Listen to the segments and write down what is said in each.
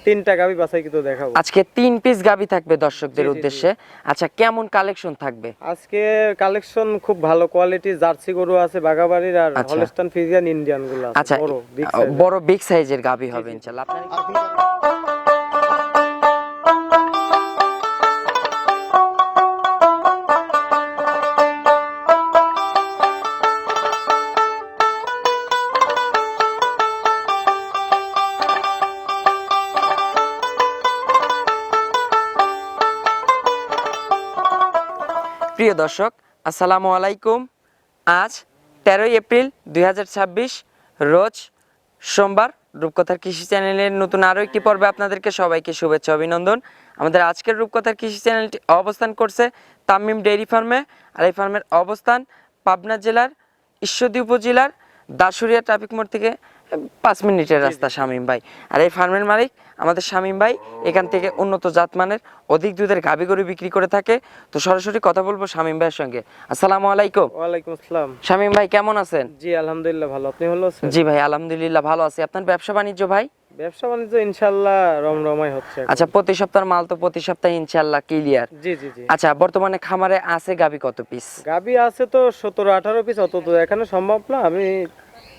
তিনটা গাভী বাছাই কিন্তু দেখাবো। আজকে 3 পিস গাভী থাকবে দর্শকদের উদ্দেশ্যে। আচ্ছা, কেমন কালেকশন থাকবে আজকে কালেকশন খুব ভালো কোয়ালিটি জার্সি গরু আছে বাগাবাড়ির, আর হলস্টাইন ফ্রিজিয়ান ইন্ডিয়ান গুলো আছে। আচ্ছা, বড় বিগ সাইজের গাভী হবে ইনশাআল্লাহ। প্রিয় দর্শক, আসসালামু আলাইকুম। আজ 13 এপ্রিল 2026 রোজ সোমবার। রূপকথার কৃষি চ্যানেলের নতুন আরও একটি পর্বে আপনাদেরকে সবাইকে শুভেচ্ছা অভিনন্দন। আমাদের আজকের রূপকথার কৃষি চ্যানেলটি অবস্থান করছে তামিম ডেইরি ফার্মে। আর এই ফার্মের অবস্থান পাবনা জেলার ঈশ্বরদী উপজেলার দাসুরিয়া ট্রাফিক মোড় থেকে 5 মিনিটের রাস্তা শামীম ভাই। আর এই ফার্মের মালিক আমাদের শামীম ভাই। এখান থেকে উন্নত জাতমানের অধিক দুধের গাভী গরু বিক্রি করে থাকে। তো সরাসরি কথা বলবো শামীম ভাইয়ের সঙ্গে। আসসালামু আলাইকুম। ওয়ালাইকুম আসসালাম। শামীম ভাই কেমন আছেন? জি আলহামদুলিল্লাহ ভালো, আপনি ভালো আছেন? জি ভাই আলহামদুলিল্লাহ ভালো আছি। আপনার ব্যবসা বাণিজ্য ভাই? ব্যবসা বাণিজ্য ইনশাআল্লাহ রমরমাই হচ্ছে। আচ্ছা, প্রতি সপ্তাহের মাল তো প্রতি সপ্তাহে ইনশাআল্লাহ ক্লিয়ার। জি জি জি। আচ্ছা, বর্তমানে খামারে আছে গাভী কত পিস? গাভী আছে তো 17-18 পিস, অত তো এখানে সম্ভব না। আমি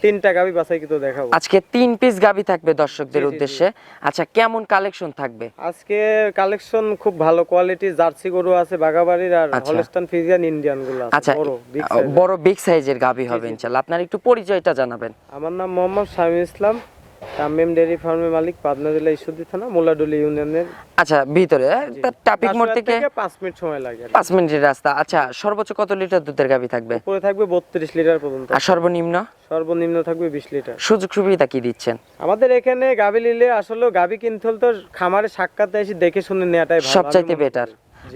তিনটা গাভী বাছাই কিন্তু দেখাবো। আজকে 3 পিস গাভী থাকবে দর্শকদের উদ্দেশ্যে। আচ্ছা, কেমন কালেকশন থাকবে? আজকে কালেকশন খুব ভালো কোয়ালিটি জার্সি গরু আছে বাগাবাড়ির, আর হলস্টাইন ফ্রিজিয়ান ইন্ডিয়ান গুলো আছে। আচ্ছা, বড় বিগ সাইজের গাভী হবে ইনশাআল্লাহ। আপনার একটু পরিচয়টা জানাবেন। আমার নাম মোহাম্মদ শামীম ইসলাম, তামিম ডেইরি ফার্মের মালিক, পাবনা জেলা ঈশ্বরদী থানা মুলাডুলি ইউনিয়নের। আচ্ছা, ভিতরে ট্রাফিক মোড় থেকে 5 মিনিট সময় লাগে। 5 মিনিটের রাস্তা। আচ্ছা, সর্বোচ্চ কত লিটার দুধের গাভী থাকবে? উপরে থাকবে 32 লিটার পর্যন্ত, আর সর্বনিম্ন? সর্বনিম্ন থাকবে 20 লিটার। সুযোগ সুবিধা কি দিচ্ছেন? আমাদের এখানে গাভী নিলে আসলে গাভী কিনতে হলে তো খামারে সাক্ষাৎ এসে দেখে শুনে নেওয়াটাই ভালো, সবচাইতে বেটার।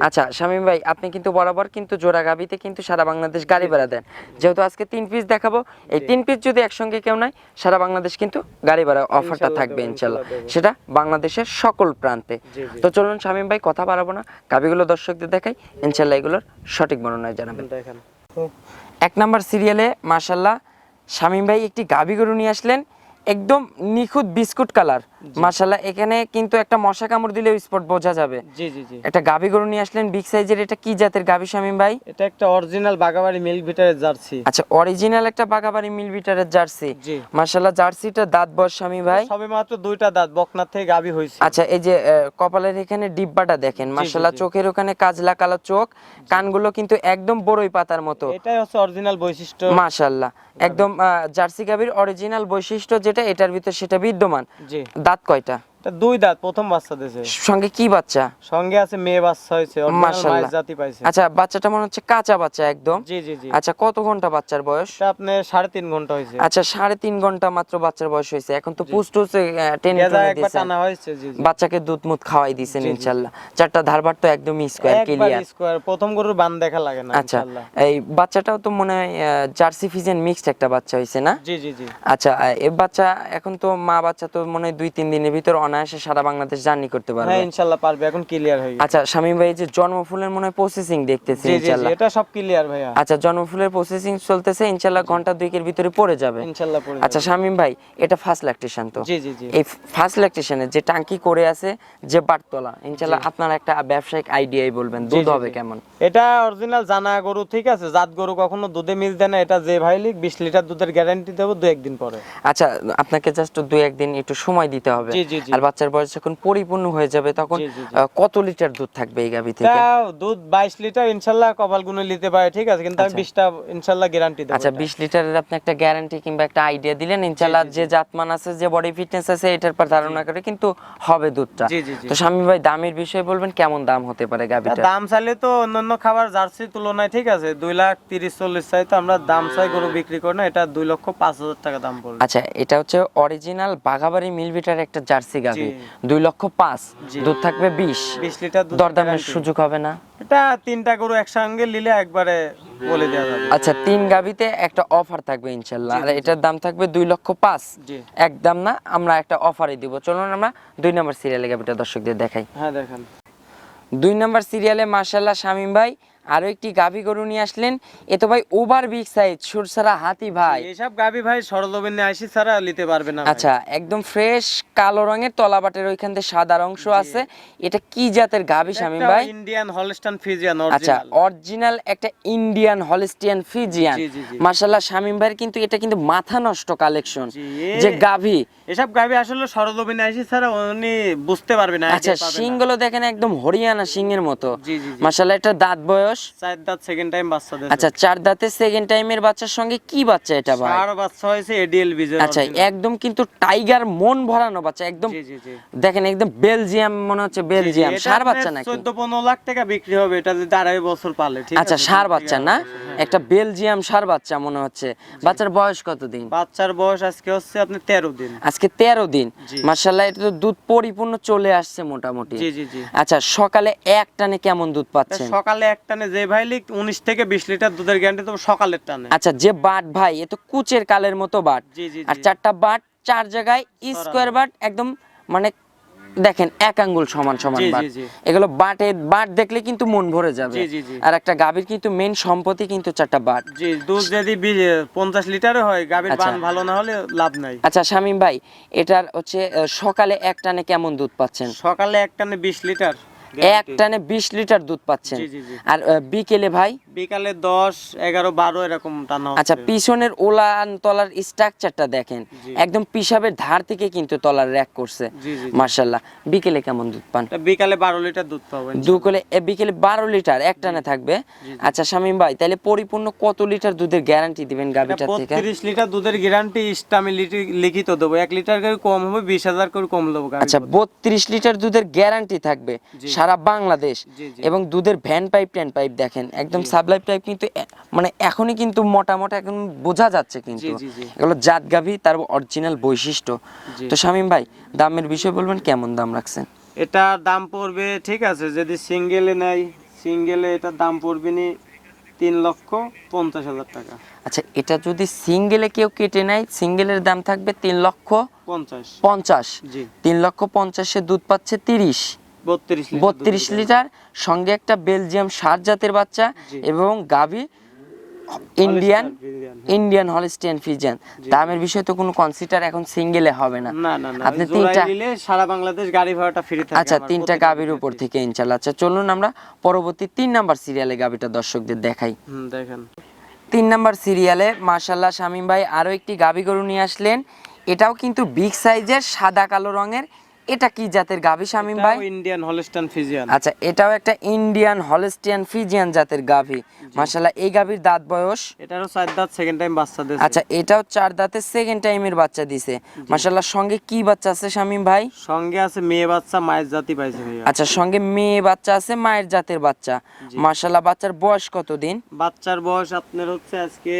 আচ্ছা শামীম ভাই, আপনি কিন্তু বরাবর কিন্তু জোড়া গাভীতে কিন্তু সারা বাংলাদেশ গাড়ি ভাড়া দেন। যেহেতু আজকে 3 পিস দেখাবো, এই 3 পিস যদি একসঙ্গে কেউ নেয় সারা বাংলাদেশ কিন্তু গাড়ি ভাড়া অফারটা থাকবে ইনশাআল্লাহ, সেটা বাংলাদেশের সকল প্রান্তে। তো চলুন শামীম ভাই, কথা বাড়াবো না, গাভীগুলো দর্শকদের দেখাই, ইনশাআল্লাহ এগুলোর সঠিক বর্ণনা জানাবেন। দেখেন 1 নাম্বার সিরিয়ালে মাশাআল্লাহ শামীম ভাই একটি গাভী গরু নিয়ে আসলেন, একদম নিখুঁত বিস্কুট কালার। মাশাআল্লাহ, এখানে কিন্তু একটা মশা কামড় দিলে স্পট বোঝা যাবে। জি জি জি। একটা গাভী গরু নিয়ে আসলেন বিগ সাইজের। এটা কি জাতের গাভী শামীম ভাই? এটা একটা অরিজিনাল বাগাবাড়ি মিল্ক ভিটারের জার্সি। আচ্ছা, অরিজিনাল একটা বাগাবাড়ি মিল বিটারের জার্সি। জি মাশাআল্লাহ, জার্সিটা দাঁত বয়স শামীম ভাই? সবে মাত্র 2টা দাঁত, বকনার থেকে গাভী হইছে। আচ্ছা, এই যে কপালের এখানে ডিব্বাটা দেখেন, মাশাআল্লাহ, চোখের ওখানে কাজলা কালো চোখ, কানগুলো কিন্তু একদম বড়ই পাতার মতো। এটাই হচ্ছে অরিজিনাল বৈশিষ্ট্য মাশাআল্লাহ, একদম জার্সি গাভীর অরিজিনাল বৈশিষ্ট্য যেটা এটার ভিতর সেটা বিদ্যমান। জি। দাঁত কয়টা? এটা 2 দাঁত, প্রথম বাচ্চা দিয়েছে। সঙ্গে কি বাচ্চা? সঙ্গে আছে মেয়ে বাচ্চা হইছে, অরিজিনাল মাইজ জাতি পাইছে। আচ্ছা, বাচ্চাটা মনে হচ্ছে কাঁচা বাচ্চা একদম। জি জি জি। আচ্ছা, কত ঘন্টা বাচ্চার বয়স? এটা আপনি 3.5 ঘন্টা হইছে। আচ্ছা, 3.5 ঘন্টা মাত্র বাচ্চার বয়স হয়েছে। এখন তো পুষ্টুসে টেনে গেজা টেনে একবার দিয়েছেন, টানা হইছে। জি জি। বাচ্চাকে দুধ মুধ খাওয়াই দিয়েছেন ইনশাআল্লাহ। চারটা ধারবার তো একদম স্কয়ার একবার ক্লিয়ার। স্কয়ার, প্রথম গরুর বান দেখা লাগে না আচ্ছা, ইনশাআল্লাহ। এই বাচ্চাটাও তো মনে হয় জার্সি ফিজিয়ান মিক্সড একটা বাচ্চা হইছে না? জি জি জি। আচ্ছা, এই বাচ্চা এখন তো মা বাচ্চা তো মনে হয় 2-3 দিনের ভিতর অনায়াসে সারা বাংলাদেশ জার্নি করতে পারবে। হ্যাঁ ইনশাআল্লাহ পারবে, এখন ক্লিয়ার হয়ে গেছে। আচ্ছা শামীম ভাই, যে জন্মফুলের মনে হয় প্রসেসিং দেখতেছি জি জি জি, ইনশাআল্লাহ। এটা সব ক্লিয়ার ভাইয়া। আচ্ছা, জন্মফুলের প্রসেসিং চলতেছে ইনশাআল্লাহ, ঘন্টা 2-এর ভিতরে পড়ে যাবে ইনশাআল্লাহ পড়ে আচ্ছা যাবে। শামীম ভাই, এটা ফার্স্ট ল্যাকটেশন তো? জি জি জি। এই ফার্স্ট ল্যাকটেশনে যে টাঙ্কি করে আছে, যে বাটতলা, ইনশাআল্লাহ আপনার একটা ব্যবসায়িক আইডিয়াই বলবেন দুধ হবে কেমন? এটা অরিজিনাল জানা গরু, ঠিক আছে, জাত গরু কখনো দুধে মিল দেয় না। এটা যে ভাই লিখ 20 লিটার দুধের গ্যারান্টি দেব 2-1 দিন পরে। আচ্ছা, আপনাকে জাস্ট 2-1 দিন একটু সময় দিতে হবে। জি জি জি। আর বাচ্চার বয়স যখন পরিপূর্ণ হয়ে যাবে তখন জি জি জি। কত লিটার দুধ থাকবে এই গাভী থেকে? দুধ 22 লিটার ইনশাআল্লাহ কপাল গুনে নিতে পারে, ঠিক আছে, কিন্তু আমি 20টা ইনশাআল্লাহ গ্যারান্টি দেব। আচ্ছা, 20 লিটারের আপনি একটা গ্যারান্টি কিংবা একটা আইডিয়া দিলেন ইনশাআল্লাহ, যে জাতমান আছে, যে বডি ফিটনেস আছে, এটার পর ধারণা করে কিন্তু হবে দুধটা। জি জি জি। তো শামীম ভাই, দামের বিষয়ে বলবেন, কেমন দাম হতে পারে গাভীটা? দাম চাইলে তো অন্যান্য খাবার জার্সির তুলনায়, ঠিক আছে, 2,30,40 চাই, তো আমরা দাম চাই গরু বিক্রি করি না। এটা 2,05,000 টাকা দাম পড়বে। আচ্ছা, এটা হচ্ছে অরিজিনাল বাঘাবাড়ি মিলবিটার একটা জার্সি গাভী, 2,05,000, দুধ থাকবে 20 লিটার দুধ। দরদামের সুযোগ হবে না? এটা 3টা গরু একসঙ্গে নিলে একবারে বলে দেওয়া যাবে। আচ্ছা, 3 গাভীতে একটা অফার থাকবে ইনশাআল্লাহ, আর এটার দাম থাকবে 2,05,000। জি। একদম না, আমরা একটা অফারই দিব। চলুন আমরা 2 নম্বর সিরিয়ালে গাভীটা দর্শকদের দেখাই। হ্যাঁ দেখেন 2 নম্বর সিরিয়ালে মাশাআল্লাহ শামীম ভাই আরো একটি গাভী গরু নিয়ে আসলেন। এ তো ভাই ওভার বিগ সাইজ সুরসারা হাতি ভাই। এইসব গাবি ভাই সরলবিনে আইসি ছাড়া নিতে পারবে না ভাই। আচ্ছা একদম ফ্রেশ কালো রঙের তলাবাটের ওইখান থেকে সাদা অংশ আছে। এটা কি জাতের গাভী শামীম ভাই? ইন্ডিয়ান হলস্টাইন ফ্রিজিয়ান আচ্ছা অরিজিনাল। অরিজিনাল একটা ইন্ডিয়ান হলস্টিয়ান ফ্রিজিয়ান। জি, জি, জি। মাশাআল্লাহ শামীম ভাইয়ের কিন্তু এটা কিন্তু মাথা নষ্ট কালেকশন জি, যে গাভী। এসব গাবি আসলে সরলবিনে আইসি ছাড়া উনি বুঝতে পারবে না। আচ্ছা শিংগুলো দেখেন একদম হরিয়ানা সিংহের মতো। জি, জি, জি। মাশাআল্লাহ এটা দাঁত বয়স 4 দাঁত সেকেন্ড টাইম বাচ্চা দেয়। আচ্ছা 4 দাঁতে সেকেন্ড টাইমের বাচ্চার সঙ্গে কি বাচ্চা এটা ভাই? আর বাচ্চা হয়েছে এডিএল বিজয়। আচ্ছা একদম কিন্তু টাইগার মন ভরানো বাচ্চা একদম। জি, জি, জি। দেখেন একদম বেলজিয়াম মনে হচ্ছে, বেলজিয়াম সার বাচ্চা নাকি? 14-15 লাখ টাকা বিক্রি হবে এটা যদি 2.5 বছর পালে, ঠিক আছে? আচ্ছা সার বাচ্চা না, একটা বেলজিয়াম সার বাচ্চা মনে হচ্ছে। বাচ্চার বয়স কতদিন? বাচ্চার বয়স আজকে হচ্ছে আপনি 13 দিন। আজকে 13 দিন। জি। মাশাআল্লাহ এটা তো দুধ পরিপূর্ণ চলে আসছে মোটামুটি। জি, জি, জি। আচ্ছা সকালে এক টানে কেমন দুধ পাচ্ছেন? সকালে এক টানে যে ভাই লিখ 19 থেকে 20 লিটার দুধের গ্যারান্টি তো সকালের টানে। আচ্ছা যে বাট ভাই এ তো কুচের কালের মতো বাট। জি, জি, আর জি। 4টা বাট 4 জায়গায় স্কোয়ার বাট একদম মানে দেখেন এক আঙ্গুল সমান সমান জি, বাট। জি, জি। এগুলো বাট দেখলে কিন্তু মন ভরে যাবে। জি, জি, জি। আর একটা গাভীর কিন্তু মেন সম্পত্তি কিন্তু 4টা বাট। জি, দুধ যদি 50 লিটারও হয়, গাভীর আচ্ছা। বান ভালো না হলে লাভ নাই। আচ্ছা শামীম ভাই এটার হচ্ছে সকালে এক টানে কেমন দুধ পাচ্ছেন? সকালে এক টানে 20 লিটার এক টানে 20 লিটার দুধ পাচ্ছেন। জি, জি, জি। আর বিকেলে ভাই? বিকালে 10, 11, 12 এরকম টানা হচ্ছে। আচ্ছা পিছনের ওলান তলার স্ট্রাকচারটা দেখেন জি। একদম পিসাবের ধার থেকে কিন্তু তলার র‍্যাক করছে। জি, জি, জি। মাশাআল্লাহ। বিকেলে কেমন দুধ পান? তা বিকালে 12 লিটার দুধ পাবেন। বিকেলে 12 লিটার এক টানে থাকবে। আচ্ছা শামীম ভাই তাহলে পরিপূর্ণ কত লিটার দুধের গ্যারান্টি দিবেন গাভীটার থেকে? 32 লিটার দুধের গ্যারান্টি ইস্টামি লিখিত দেবো। 1 লিটার করে কম হবে, 20,000 করে কম দেবো গাভী। আচ্ছা 32 লিটার দুধের গ্যারান্টি থাকবে জি। সারা বাংলাদেশ। জি, জি। এবং দুধের ভ্যান পাইপ ট্যান পাইপ দেখেন একদম সাপ্লাই পাইপ কিন্তু মানে এখনই কিন্তু মোটা এখন বোঝা যাচ্ছে কিন্তু। জি, জি, জি। এগুলো জাত গাভী তার অরিজিনাল বৈশিষ্ট্য। জি। তো শামীম ভাই দামের বিষয় বলবেন কেমন দাম রাখছেন? এটা দাম পড়বে, ঠিক আছে, যদি সিঙ্গেলে নেয়, সিঙ্গেলে এটার দাম পড়বে নি 3,50,000 টাকা। আচ্ছা এটা যদি সিঙ্গেলে কেউ কেটে নেয় সিঙ্গেলের দাম থাকবে 3,50,000। জি। 3,50,000 দুধ পাচ্ছে 30 32 লিটার সঙ্গে একটা বেলজিয়াম সার জাতের বাচ্চা জি। এবং গাভী ইন্ডিয়ান হলস্টিয়ান ফ্রিজিয়ান। দামের বিষয়ে তো কোনো কনসিডার এখন সিঙ্গেলে হবে না। না, না, না। আপনি জোড়ায় 3টা নিলে সারা বাংলাদেশ গাড়ি ভাড়াটা ফ্রি থাকে। আচ্ছা আমার 3টা প্রতিটা গাভীর উপর থেকে ইনশাআল্লাহ। আচ্ছা চলুন আমরা পরবর্তী 3 নাম্বার সিরিয়ালে গাভীটা দর্শকদের দেখাই। দেখেন 3 নাম্বার সিরিয়ালে মাশাআল্লাহ শামীম ভাই আরো একটি গাভী গরু নিয়ে আসলেন। এটাও কিন্তু বিগ সাইজের সাদা কালো রঙের। এটা কি জাতের গাভী শামীম ভাই? Indian Holstein Friesian. আচ্ছা এটাও একটা ইন্ডিয়ান হলস্টিয়ান ফ্রিজিয়ান জাতের গাভী। মাশাআল্লাহ এই গাভীর দাঁত বয়স? এটারও 4 দাঁত সেকেন্ড টাইম বাচ্চা দেয়। আচ্ছা এটাও 4 দাঁতে সেকেন্ড টাইমের বাচ্চা দিছে। মাশাআল্লাহ সঙ্গে কি বাচ্চা আছে শামীম ভাই? সঙ্গে আছে মেয়ে বাচ্চা, মায়ের জাতি পাইছে ভাইয়া। আচ্ছা সঙ্গে মেয়ে বাচ্চা আছে মায়ের জাতের বাচ্চা। মাশাআল্লাহ বাচ্চার বয়স কত দিন? বাচ্চার বয়স আপনার হচ্ছে আজকে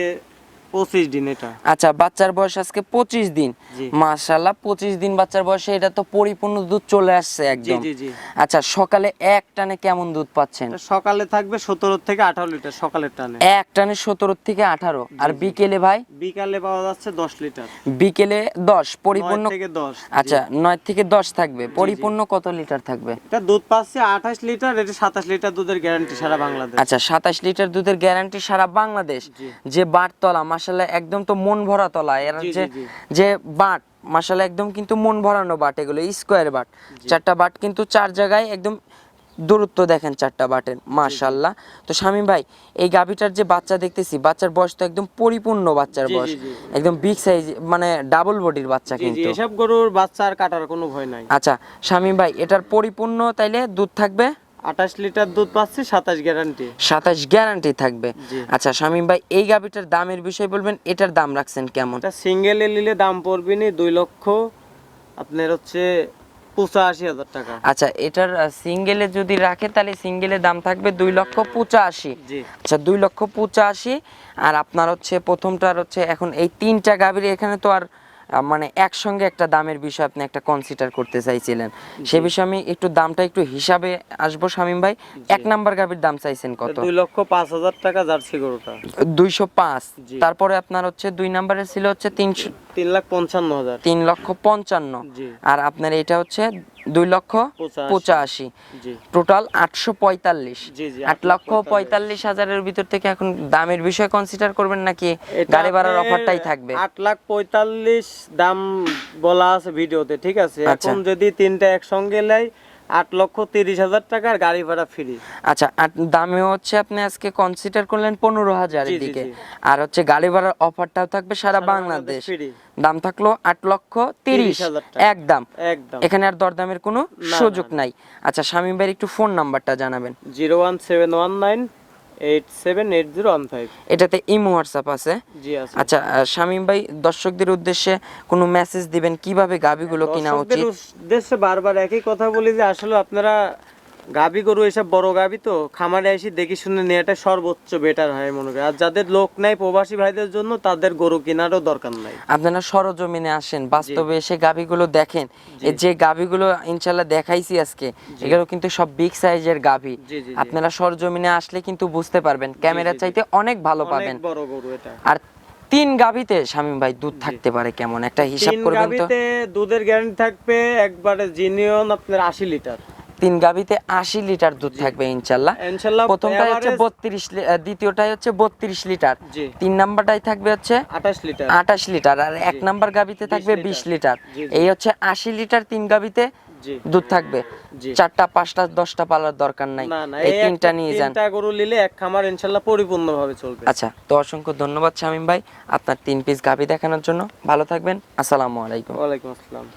25 দিন এটা। আচ্ছা বাচ্চার বয়স আজকে 25 দিন। জি। মাশাআল্লাহ 25 দিন বাচ্চার বয়সে এটা তো পরিপূর্ণ দুধ চলে আসছে জি, একদম। জি, জি। আচ্ছা সকালে এক টানে কেমন দুধ পাচ্ছেন? এটা সকালে থাকবে 17 থেকে 18 লিটার সকালের টানে। এক টানে 17 থেকে 18। আর বিকেলে ভাই? বিকালে পাওয়া যাচ্ছে 10 লিটার। বিকেলে 10 পরিপূর্ণ। 9 থেকে 10। আচ্ছা 9 থেকে 10 থাকবে। পরিপূর্ণ কত লিটার থাকবে? এটা দুধ পাচ্ছে 28 লিটার, এটা 27 লিটার দুধের গ্যারান্টি সারা বাংলাদেশ। আচ্ছা 27 লিটার দুধের গ্যারান্টি সারা বাংলাদেশ। জি। যে বাটতলা মাশাআল্লাহ একদম তো মন ভরা তলা এর জি, যে জি, জি। যে বাট মাশাআল্লাহ একদম কিন্তু মন ভরানো বাট এগুলো স্কোয়ার বাট। 4টা বাট কিন্তু 4 জায়গায় একদম দূরত্ব দেখেন 4টা বাটের মাশাআল্লাহ। তো শামীম ভাই এই গাভীটার যে বাচ্চা দেখতেছি বাচ্চার বয়স তো একদম পরিপূর্ণ বাচ্চার জি, বয়স। জি, জি। একদম বিগ সাইজ মানে ডাবল বডির বাচ্চা জি, জি, কিন্তু। এসব গরুর বাচ্চা আর কাটার কোনো ভয় নাই। আচ্ছা শামীম ভাই এটার পরিপূর্ণ তাইলে দুধ থাকবে 28 লিটার দুধ পাচ্ছে, 27 গ্যারান্টি। 27 গ্যারান্টি থাকবে। জি। আচ্ছা শামীম ভাই এই গাভীটার দামের বিষয় বলবেন, এটার দাম রাখছেন কেমন? এটা সিঙ্গেলে নিলে দাম পড়বে নি 2 লক্ষ আপনার হচ্ছে 85,000 টাকা। আচ্ছা এটার সিঙ্গেলে যদি রাখে তাহলে সিঙ্গেলের দাম থাকবে 2,85,000। জি। আচ্ছা 2,85,000। আর আপনার হচ্ছে প্রথমটার হচ্ছে এখন এই 3টা গাভীর এখানে তো আর মানে একসঙ্গে একটা দামের বিষয় আপনি একটা কনসিডার করতে চাইছিলেন, সে বিষয়ে আমি একটু দামটা একটু হিসাবে আসবো শামীম ভাই। 1 নাম্বার গাভীর দাম চাইছেন কত? 2,05,000 টাকা জার্সি গরুটা। 205। জি। তারপরে আপনার হচ্ছে 2 নাম্বারে ছিল হচ্ছে 3,55,000। 3,55,000। জি। আর আপনার এটা হচ্ছে 2,85,000, জি টোটাল 845। জি জি 8,45,000-এর ভিতর থেকে এখন দামের বিষয় কনসিডার করবেন নাকি গাড়ি ভাড়ার অফারটাই থাকবে? 8,45,000 দাম বলা আছে ভিডিওতে, ঠিক আছে। আচ্ছা। এখন যদি তিনটা একসঙ্গে লাই 8,30,000 টাকার গাড়ি ভাড়া ফ্রি। আচ্ছা, দামে হচ্ছে আপনি আজকে কনসিডার করলেন 15,000-এর জি, জি, দিকে, জি। আর হচ্ছে গাড়ি ভাড়ার অফারটাও থাকবে সারা বাংলাদেশ। ফ্রি দাম থাকলো 8,30,000 টাকা একদম। একদম। এখানে আর দরদামের কোনো না, সুযোগ না। নাই। আচ্ছা, শামীম ভাইয়ের একটু ফোন নাম্বারটা জানাবেন। 01719878015। এটাতে ইমো হোয়াটসঅ্যাপ আছে? জি আছে। আচ্ছা, শামীম ভাই দর্শকদের উদ্দেশ্যে কোনো মেসেজ দিবেন কিভাবে গাবিগুলো কিনা দর্শকদের উচিত? উদ্দেশ্যে বারবার একই কথা বলি যে আসলে আপনারা গাবি গরু এসব বড় গাবি তো খামারে এসে দেখে শুনে নেওয়াটা সর্বোচ্চ বেটার হয় মনে করি। আর যাদের লোক নাই প্রবাসী ভাইদের জন্য তাদের গরু কেনারও দরকার নাই। আপনারা সরজমিনে আসেন, বাস্তবে এসে গাবিগুলো দেখেন। জি। এই যে গাবিগুলো ইনশাল্লাহ দেখাইছি আজকে, এগুলো কিন্তু সব বিগ সাইজের গাবি। জি জি জি। আপনারা সরজমিনে আসলে কিন্তু বুঝতে পারবেন, ক্যামেরা জি, জি। চাইতে অনেক ভালো পাবেন। অনেক বড় গরু এটা। আর 3 গাবিতে শামীম ভাই দুধ থাকতে পারে কেমন, একটা হিসাব 3 করবেন তো? গাবিতে দুধের গ্যারান্টি থাকবে একবারে জিনিয়ন আপনার 80 লিটার। 3 গাবিতে 80 লিটার দুধ থাকবে ইনশাল্লাহ। ইনশাআল্লাহ। প্রথমটাই হচ্ছে average 32, দ্বিতীয়টাই হচ্ছে 32 লিটার, জি 3 নাম্বারটাই থাকবে হচ্ছে 28 লিটার। 28 লিটার, আর 1 নাম্বার গাবিতে 20 থাকবে লিটার। 20 লিটার। জি, জি। এই হচ্ছে 80 লিটার 3 গাবিতে জি দুধ থাকবে। জি। 4টা 5টা 10টা পালার দরকার নাই, না না, এই 3টা নিয়ে যান। 3টা গরু নিলে এক খামার ইনশাআল্লাহ পরিপূর্ণভাবে চলবে। আচ্ছা, তো অসংখ্য ধন্যবাদ শামীম ভাই আপনার 3 পিস গাবি দেখানোর জন্য। ভালো থাকবেন, আসসালামু আলাইকুম। ওয়ালাইকুম আসসালাম।